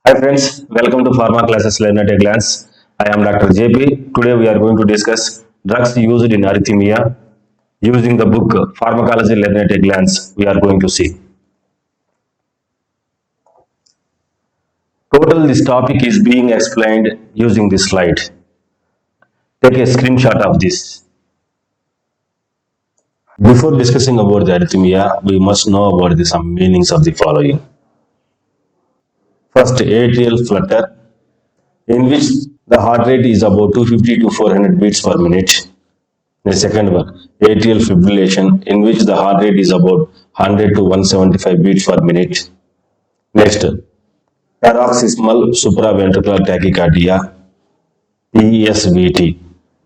Hi friends, welcome to Pharma Classes Learn at a Glance. I am Dr. JP. Today we are going to discuss drugs used in arrhythmia using the book Pharmacology Learn at a Glance. We are going to see. Total this topic is being explained using this slide. Take a screenshot of this. Before discussing about the arrhythmia, we must know about some meanings of the following. First, atrial flutter, in which the heart rate is about 250 to 400 beats per minute. The second one, atrial fibrillation, in which the heart rate is about 100 to 175 beats per minute. Next, paroxysmal supraventricular tachycardia, PSVT.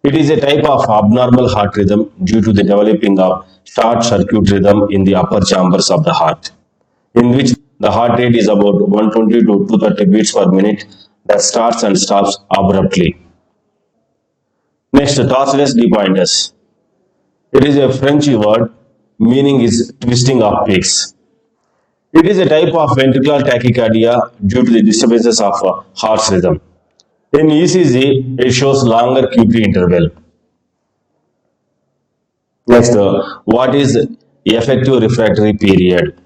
It is a type of abnormal heart rhythm due to the developing of short circuit rhythm in the upper chambers of the heart, in which the heart rate is about 120 to 230 beats per minute that starts and stops abruptly. Next, torsionless depointers. It is a French word meaning is twisting of peaks. It is a type of ventricular tachycardia due to the disturbances of heart rhythm. In ECG, it shows longer QT interval. Next, what is effective refractory period?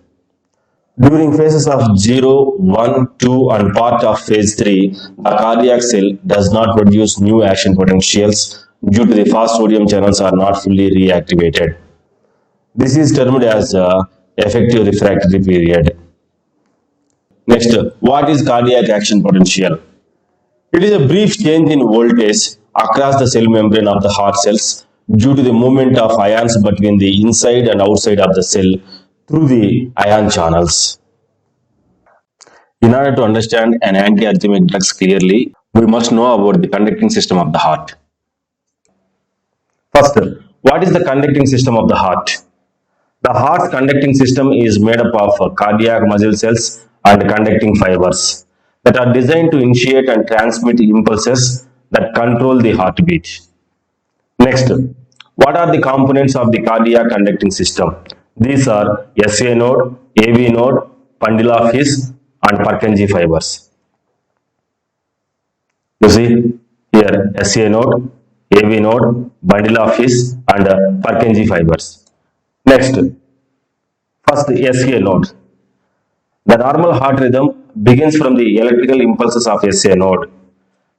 During phases of 0, 1, 2 and part of phase 3, the cardiac cell does not produce new action potentials due to the fast sodium channels are not fully reactivated. This is termed as effective refractory period. Next, what is cardiac action potential? It is a brief change in voltage across the cell membrane of the heart cells due to the movement of ions between the inside and outside of the cell through the ion channels. In order to understand an antiarrhythmic drugs clearly, we must know about the conducting system of the heart. First, what is the conducting system of the heart? The heart's conducting system is made up of cardiac muscle cells and conducting fibers that are designed to initiate and transmit impulses that control the heartbeat. Next, what are the components of the cardiac conducting system? These are SA node, AV node, bundle of His and Purkinje fibers. You see here SA node, AV node, bundle of His and Purkinje fibers. Next, first SA node. The normal heart rhythm begins from the electrical impulses of SA node.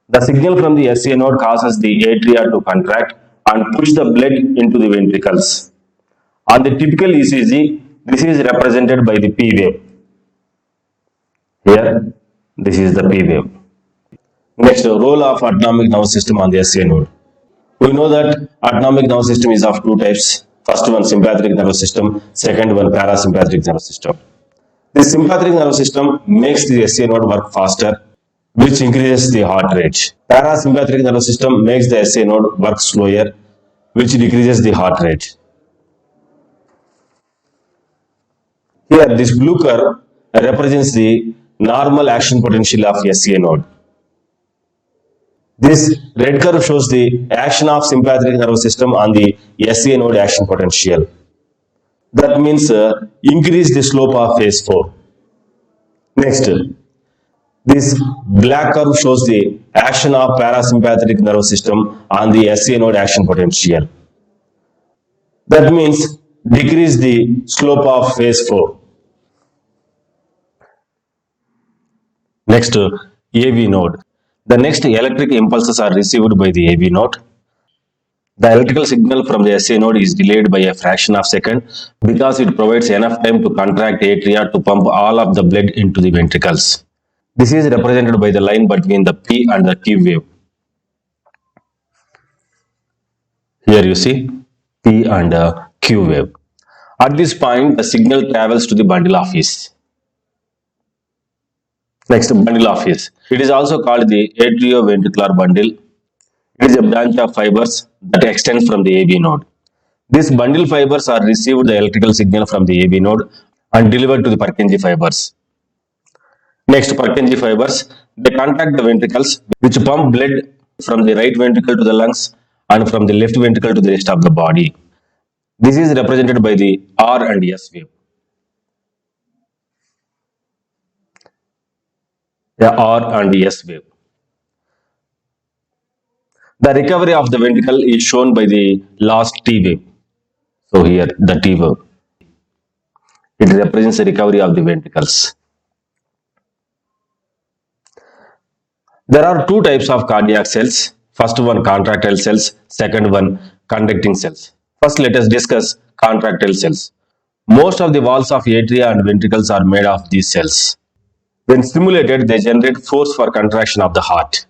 The signal from the SA node causes the atria to contract and push the blood into the ventricles. On the typical ECG, this is represented by the P wave. Here, this is the P wave. Next, role of autonomic nervous system on the SA node. We know that autonomic nervous system is of two types. First one, sympathetic nervous system. Second one, parasympathetic nervous system. The sympathetic nervous system makes the SA node work faster, which increases the heart rate. Parasympathetic nervous system makes the SA node work slower, which decreases the heart rate. Here, this blue curve represents the normal action potential of SA node. This red curve shows the action of sympathetic nervous system on the SA node action potential. That means increase the slope of phase 4. Next, this black curve shows the action of parasympathetic nervous system on the SA node action potential. That means decrease the slope of phase 4. Next, AV node. The next electric impulses are received by the AV node. The electrical signal from the SA node is delayed by a fraction of a second because it provides enough time to contract atria to pump all of the blood into the ventricles. This is represented by the line between the P and the Q wave. Here you see P and Q wave. At this point, the signal travels to the bundle of His. Next, bundle of His. It is also called the atrioventricular bundle. It is a branch of fibers that extends from the AV node. These bundle fibers are received the electrical signal from the AV node and delivered to the Purkinje fibers. Next, Purkinje fibers, they contact the ventricles which pump blood from the right ventricle to the lungs and from the left ventricle to the rest of the body. This is represented by the R and S wave. a R and S wave. The recovery of the ventricle is shown by the last T wave. So here the T wave. It represents the recovery of the ventricles. There are two types of cardiac cells. First one contractile cells, second one conducting cells. First let us discuss contractile cells. Most of the walls of atria and ventricles are made of these cells. When stimulated, they generate force for contraction of the heart.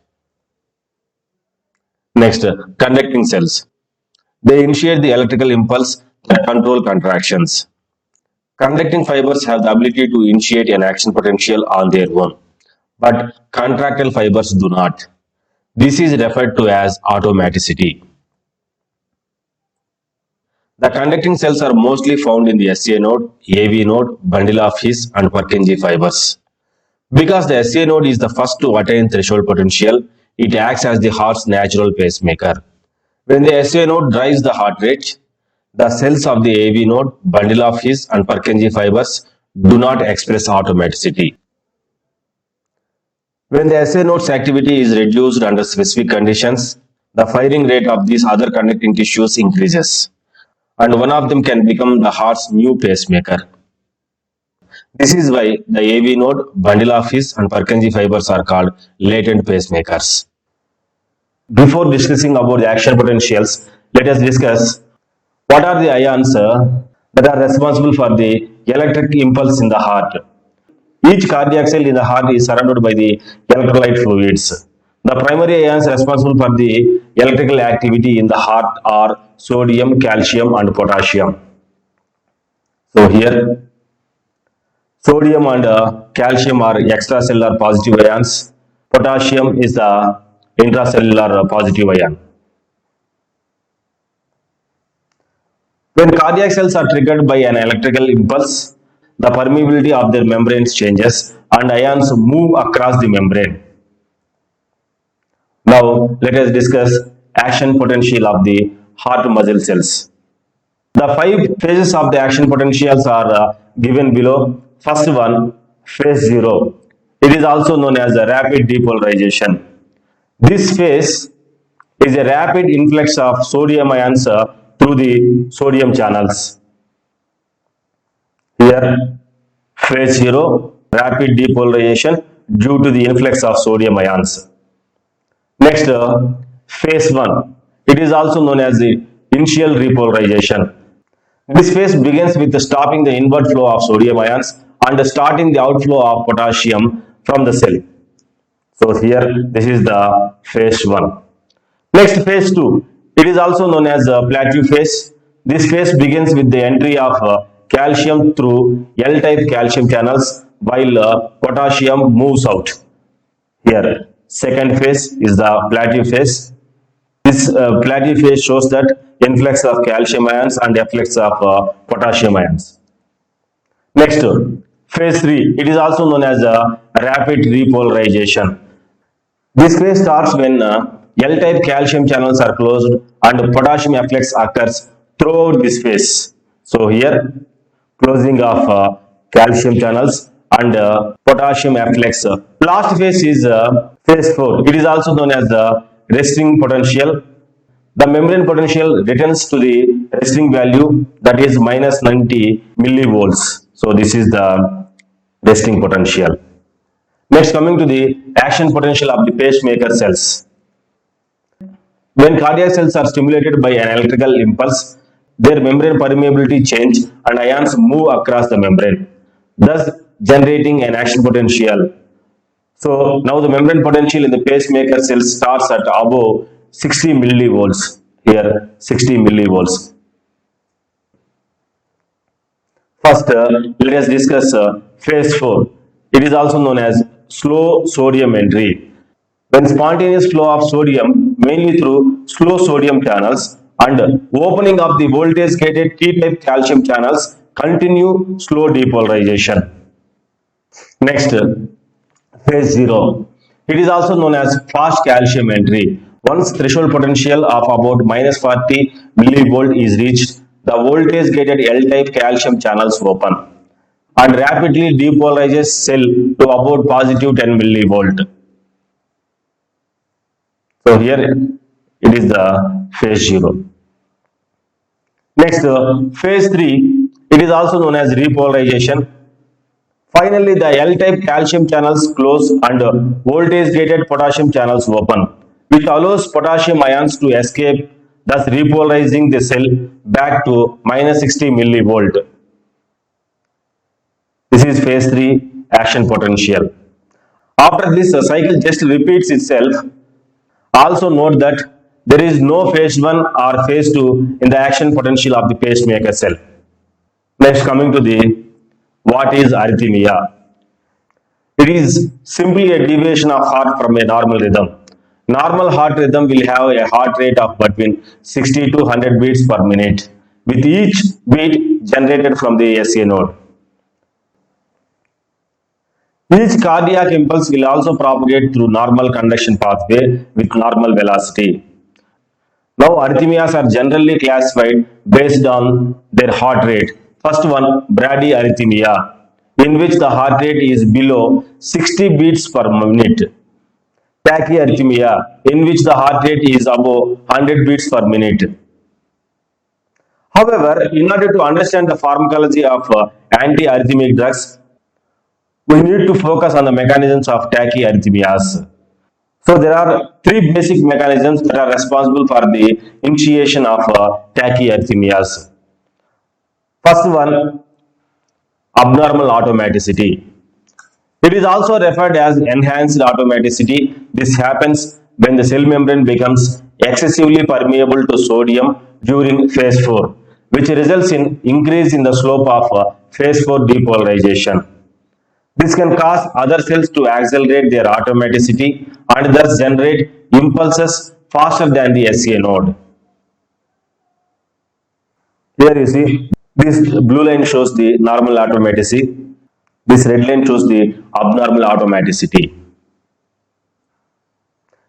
Next, conducting cells. They initiate the electrical impulse that control contractions. Conducting fibers have the ability to initiate an action potential on their own, but contractile fibers do not. This is referred to as automaticity. The conducting cells are mostly found in the SA node, AV node, bundle of His and Purkinje fibers. Because the SA node is the first to attain threshold potential, it acts as the heart's natural pacemaker. When the SA node drives the heart rate, the cells of the AV node, bundle of His and Purkinje fibers do not express automaticity. When the SA node's activity is reduced under specific conditions, the firing rate of these other conducting tissues increases, and one of them can become the heart's new pacemaker. This is why the AV node, bundle of His and Purkinje fibers are called latent pacemakers. Before discussing about the action potentials, let us discuss what are the ions that are responsible for the electric impulse in the heart. Each cardiac cell in the heart is surrounded by the electrolyte fluids. The primary ions responsible for the electrical activity in the heart are sodium, calcium and potassium. So here sodium and calcium are extracellular positive ions. Potassium is the intracellular positive ion. When cardiac cells are triggered by an electrical impulse, the permeability of their membranes changes and ions move across the membrane. Now let us discuss action potential of the heart muscle cells. The 5 phases of the action potentials are given below. First one, phase 0. It is also known as the rapid depolarization. This phase is a rapid influx of sodium ions through the sodium channels. Here, phase 0, rapid depolarization due to the influx of sodium ions. Next, phase 1. It is also known as the initial repolarization. This phase begins with stopping the inward flow of sodium ions and starting the outflow of potassium from the cell. So here, this is the phase 1. Next, phase 2. It is also known as the plateau phase. This phase begins with the entry of calcium through L-type calcium channels while potassium moves out. Here, second phase is the plateau phase. This plateau phase shows that influx of calcium ions and efflux of potassium ions. Next, phase 3. It is also known as rapid repolarization. This phase starts when L-type calcium channels are closed and potassium efflux occurs throughout this phase. So here, closing of calcium channels and potassium efflux. Last phase is phase 4. It is also known as the resting potential. The membrane potential returns to the resting value, that is minus 90 millivolts. So this is the resting potential. Next, coming to the action potential of the pacemaker cells. When cardiac cells are stimulated by an electrical impulse, their membrane permeability change and ions move across the membrane, thus generating an action potential. So now the membrane potential in the pacemaker cell starts at above 60 millivolts. Here 60 millivolts. First, let us discuss phase 4. It is also known as slow sodium entry. When spontaneous flow of sodium, mainly through slow sodium channels and opening of the voltage gated T-type calcium channels, continue slow depolarization. Next, phase 0. It is also known as fast calcium entry. Once threshold potential of about minus 40 millivolt is reached, the voltage gated L-type calcium channels open. and rapidly depolarizes cell to about positive 10 millivolt. So here it is the phase 0. Next, phase 3, it is also known as repolarization. Finally, the L-type calcium channels close and voltage-gated potassium channels open, which allows potassium ions to escape, thus repolarizing the cell back to minus 60 millivolt. This is phase 3 action potential. After this, the cycle just repeats itself. Also note that there is no phase 1 or phase 2 in the action potential of the pacemaker cell. Next, coming to the what is arrhythmia? It is simply a deviation of heart from a normal rhythm. Normal heart rhythm will have a heart rate of between 60 to 100 beats per minute, with each beat generated from the SA node. Each cardiac impulse will also propagate through normal conduction pathway with normal velocity. Now, arrhythmias are generally classified based on their heart rate. First one, bradyarrhythmia, in which the heart rate is below 60 beats per minute. Tachyarrhythmia, in which the heart rate is above 100 beats per minute. However, in order to understand the pharmacology of antiarrhythmic drugs, we need to focus on the mechanisms of tachyarrhythmias. So there are three basic mechanisms that are responsible for the initiation of tachyarrhythmias. First one, abnormal automaticity. It is also referred as enhanced automaticity. This happens when the cell membrane becomes excessively permeable to sodium during phase 4, which results in increase in the slope of phase 4 depolarization. This can cause other cells to accelerate their automaticity and thus generate impulses faster than the SA node. Here you see, this blue line shows the normal automaticity. This red line shows the abnormal automaticity.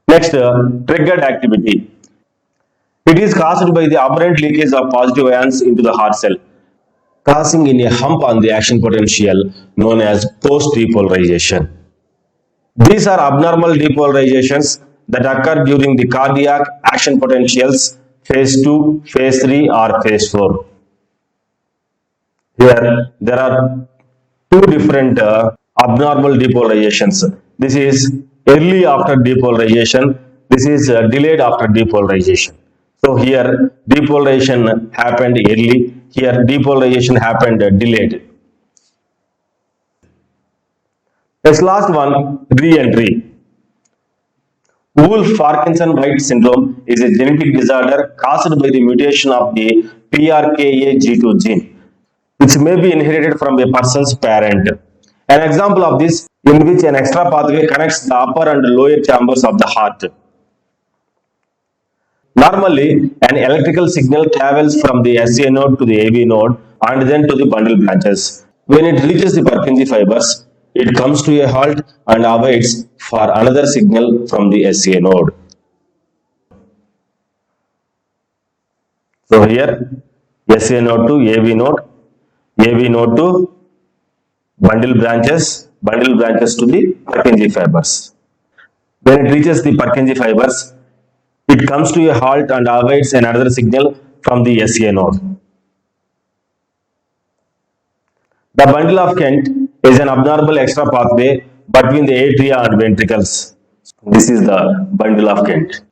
Next, triggered activity. It is caused by the aberrant leakage of positive ions into the heart cell, causing in a hump on the action potential known as post-depolarization. These are abnormal depolarizations that occur during the cardiac action potentials phase 2, phase 3 or phase 4. Here there are two different abnormal depolarizations. This is early after depolarization. This is delayed after depolarization. So here depolarization happened early. Here depolarization happened delayed. This last one, reentry. Wolff-Parkinson-White syndrome is a genetic disorder caused by the mutation of the PRKAG2 gene, which may be inherited from a person's parent. An example of this in which an extra pathway connects the upper and lower chambers of the heart. Normally, an electrical signal travels from the SA node to the AV node and then to the bundle branches. When it reaches the Purkinje fibers, it comes to a halt and awaits for another signal from the SA node. So here, SA node to AV node to bundle branches to the Purkinje fibers. When it reaches the Purkinje fibers, it comes to a halt and awaits another signal from the SA node. The bundle of Kent is an abnormal extra pathway between the atria and ventricles. This is the bundle of Kent.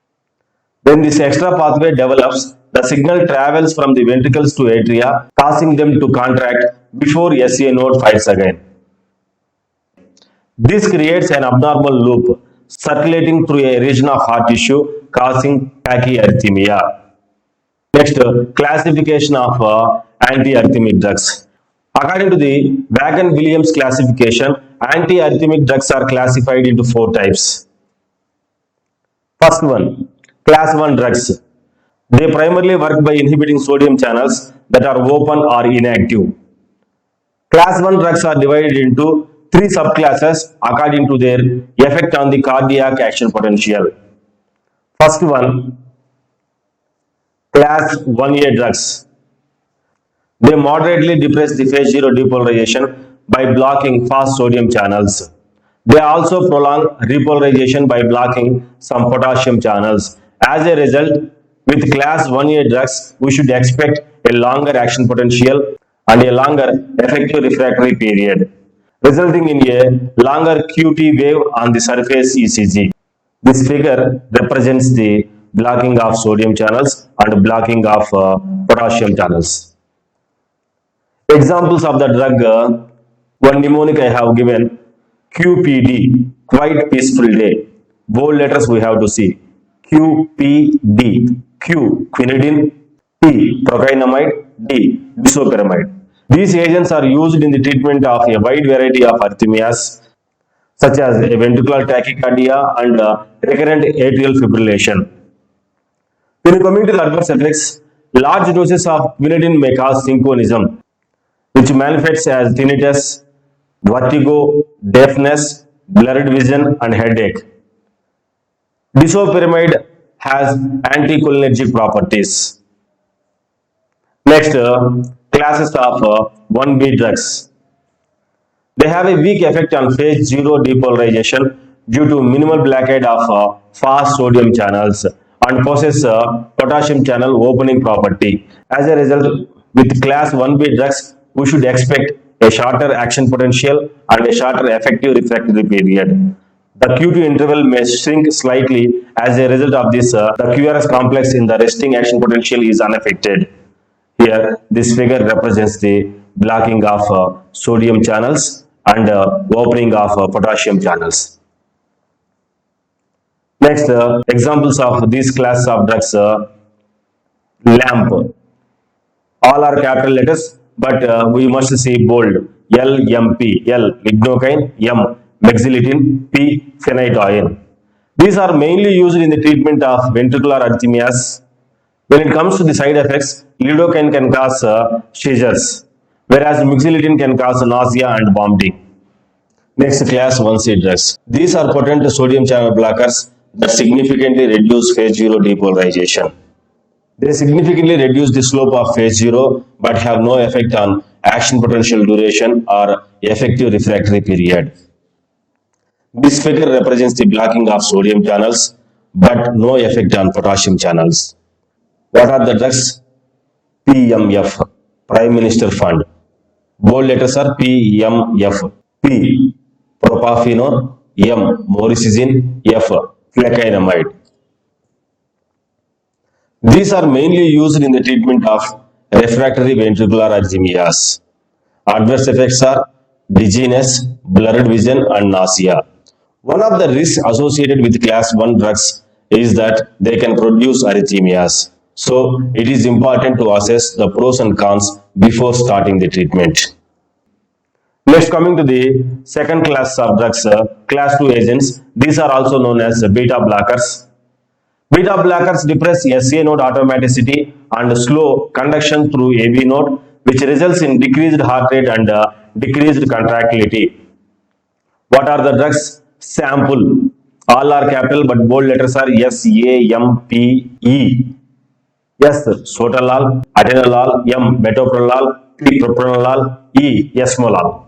When this extra pathway develops, the signal travels from the ventricles to atria, causing them to contract before SA node fires again. This creates an abnormal loop circulating through a region of heart tissue, causing tachyarrhythmia. Next, classification of antiarrhythmic drugs. According to the Wagon-Williams classification, antiarrhythmic drugs are classified into four types. First one, class 1 drugs. They primarily work by inhibiting sodium channels that are open or inactive. Class 1 drugs are divided into three subclasses according to their effect on the cardiac action potential. First one, class 1A drugs. They moderately depress the phase 0 depolarization by blocking fast sodium channels. They also prolong repolarization by blocking some potassium channels. As a result, with class 1A drugs, we should expect a longer action potential and a longer effective refractory period, resulting in a longer QT wave on the surface ECG. This figure represents the blocking of sodium channels and blocking of potassium channels. Examples of the drug, one mnemonic I have given, QPD, quite peaceful day. Bold letters we have to see. QPD, Q, Quinidine, P, Procainamide, D, Disopyramide. These agents are used in the treatment of a wide variety of arrhythmias such as a ventricular tachycardia and recurrent atrial fibrillation. When coming to the adverse effects, large doses of quinidine may cause synchronism, which manifests as tinnitus, vertigo, deafness, blurred vision, and headache. Disopyramide has anti-cholinergic properties. Next, classes of 1B drugs. They have a weak effect on phase 0 depolarization due to minimal blockade of fast sodium channels and possess potassium channel opening property. As a result, with class 1B drugs, we should expect a shorter action potential and a shorter effective refractory period. The Q2 interval may shrink slightly as a result of this. The QRS complex in the resting action potential is unaffected. Here, this figure represents the blocking of sodium channels and opening of potassium channels. Next, examples of these classes of drugs, LAMP. All are capital letters, but we must see bold. LMP, L, lignocaine, M, mexiletine, P, phenytoin. These are mainly used in the treatment of ventricular arrhythmias. When it comes to the side effects, lidocaine can cause seizures, whereas mexiletine can cause nausea and vomiting. Next, class 1C drugs. These are potent sodium channel blockers that significantly reduce phase 0 depolarization. They significantly reduce the slope of phase 0 but have no effect on action potential duration or effective refractory period. This figure represents the blocking of sodium channels but no effect on potassium channels. What are the drugs? PMF, Prime Minister Fund. Bold letters are PMF. P, propafenone, M, moxicillin, F, flecainamide. These are mainly used in the treatment of refractory ventricular arrhythmias. Adverse effects are dizziness, blurred vision, and nausea. One of the risks associated with class 1 drugs is that they can produce arrhythmias. So, it is important to assess the pros and cons before starting the treatment. Next, coming to the second class of drugs, class 2 agents. These are also known as beta blockers. Beta blockers depress SA node automaticity and slow conduction through AV node, which results in decreased heart rate and decreased contractility. What are the drugs? Sample. All are capital but bold letters are SAMPE. S, sotalol, atenolol, M, metoprolol, P, propranolol, E, esmolol.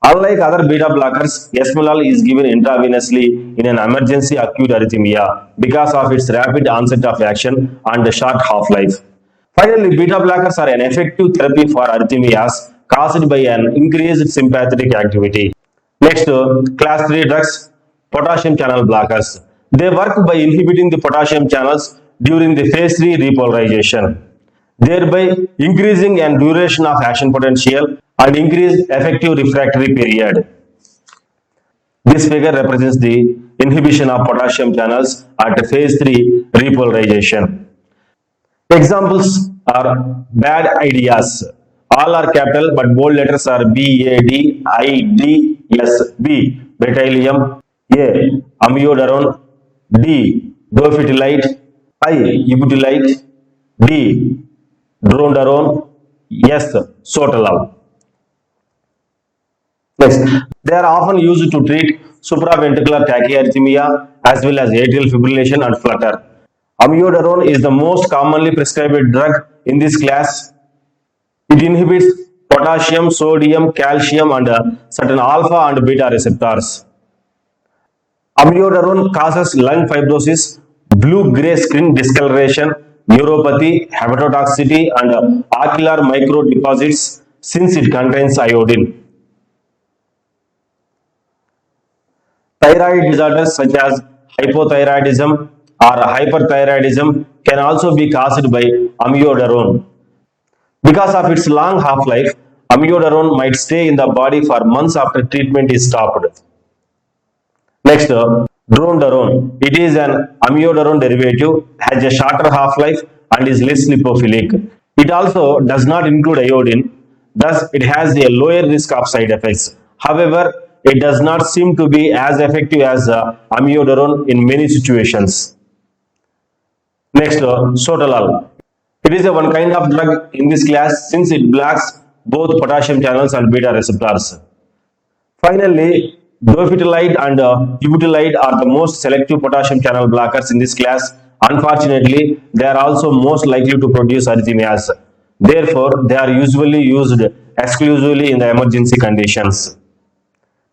Unlike other beta blockers, esmolol is given intravenously in an emergency acute arrhythmia because of its rapid onset of action and short half-life. Finally, beta blockers are an effective therapy for arrhythmias caused by an increased sympathetic activity. Next, class 3 drugs, potassium channel blockers. They work by inhibiting the potassium channels during the phase 3 repolarization, thereby increasing and duration of action potential and increased effective refractory period. This figure represents the inhibition of potassium channels at phase 3 repolarization. Examples are bad ideas. All are capital but bold letters are BADIDS. B, beryllium. A, amiodarone. D, dofetilide. I, ibutylite. D, dronedarone. S, sotalol. Next, they are often used to treat supraventricular tachyarrhythmia as well as atrial fibrillation and flutter. Amiodarone is the most commonly prescribed drug in this class. It inhibits potassium, sodium, calcium, and certain alpha and beta receptors. Amiodarone causes lung fibrosis, blue-gray skin discoloration, neuropathy, hepatotoxicity, and ocular microdeposits since it contains iodine. Thyroid disorders such as hypothyroidism or hyperthyroidism can also be caused by amiodarone. Because of its long half-life, amiodarone might stay in the body for months after treatment is stopped. Next, dronedarone. It is an amiodarone derivative, has a shorter half-life and is less lipophilic. It also does not include iodine, thus it has a lower risk of side effects. However, it does not seem to be as effective as amiodarone in many situations. Next, sotalol. It is a one kind of drug in this class since it blocks both potassium channels and beta receptors. Finally, dophytalide and butylalide are the most selective potassium channel blockers in this class. Unfortunately, they are also most likely to produce arrhythmias. Therefore, they are usually used exclusively in the emergency conditions.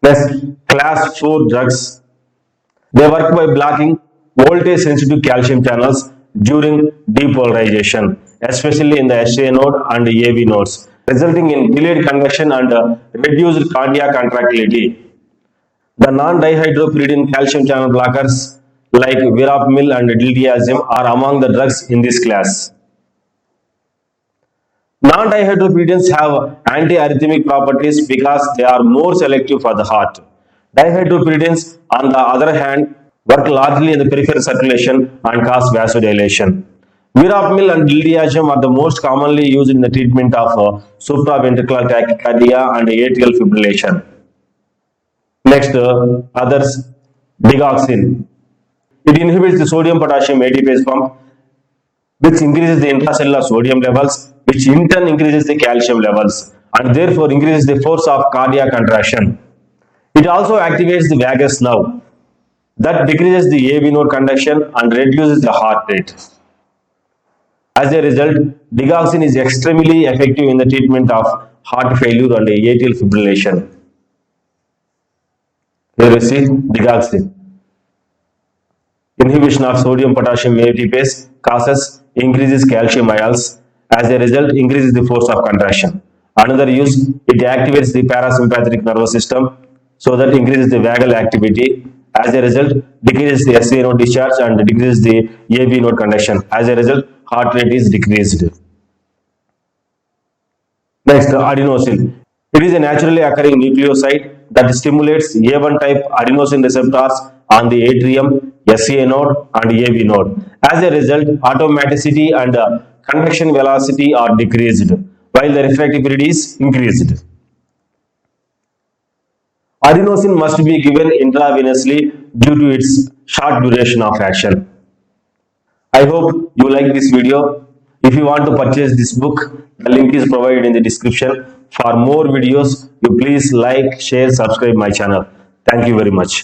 Next, class 4 drugs. They work by blocking voltage sensitive calcium channels during depolarization, especially in the SA node and AV nodes, resulting in delayed convection and reduced cardiac contractility. The non-dihydropyridine calcium channel blockers like verapamil and diltiazem are among the drugs in this class. Non-dihydropyridines have anti-arrhythmic properties because they are more selective for the heart. Dihydropyridines, on the other hand, work largely in the peripheral circulation and cause vasodilation. Verapamil and diltiazem are the most commonly used in the treatment of supraventricular tachycardia and atrial fibrillation. Next, others, digoxin. It inhibits the sodium-potassium ATPase pump, which increases the intracellular sodium levels, which in turn increases the calcium levels, and therefore increases the force of cardiac contraction. It also activates the vagus nerve, that decreases the AV node conduction and reduces the heart rate. As a result, digoxin is extremely effective in the treatment of heart failure and atrial fibrillation. Here we see digoxin. Inhibition of sodium-potassium ATPase causes increases calcium ions. As a result, increases the force of contraction. Another use, it activates the parasympathetic nervous system, so that increases the vagal activity. As a result, decreases the SA node discharge and decreases the AV node conduction. As a result, heart rate is decreased. Next, adenosine. It is a naturally occurring nucleoside that stimulates A1 type adenosine receptors on the atrium, SA node and AV node. As a result, automaticity and convection velocity are decreased, while the refractory is increased. Adenosine must be given intravenously due to its short duration of action. I hope you like this video. If you want to purchase this book, the link is provided in the description. For more videos, you please like, share, subscribe my channel. Thank you very much.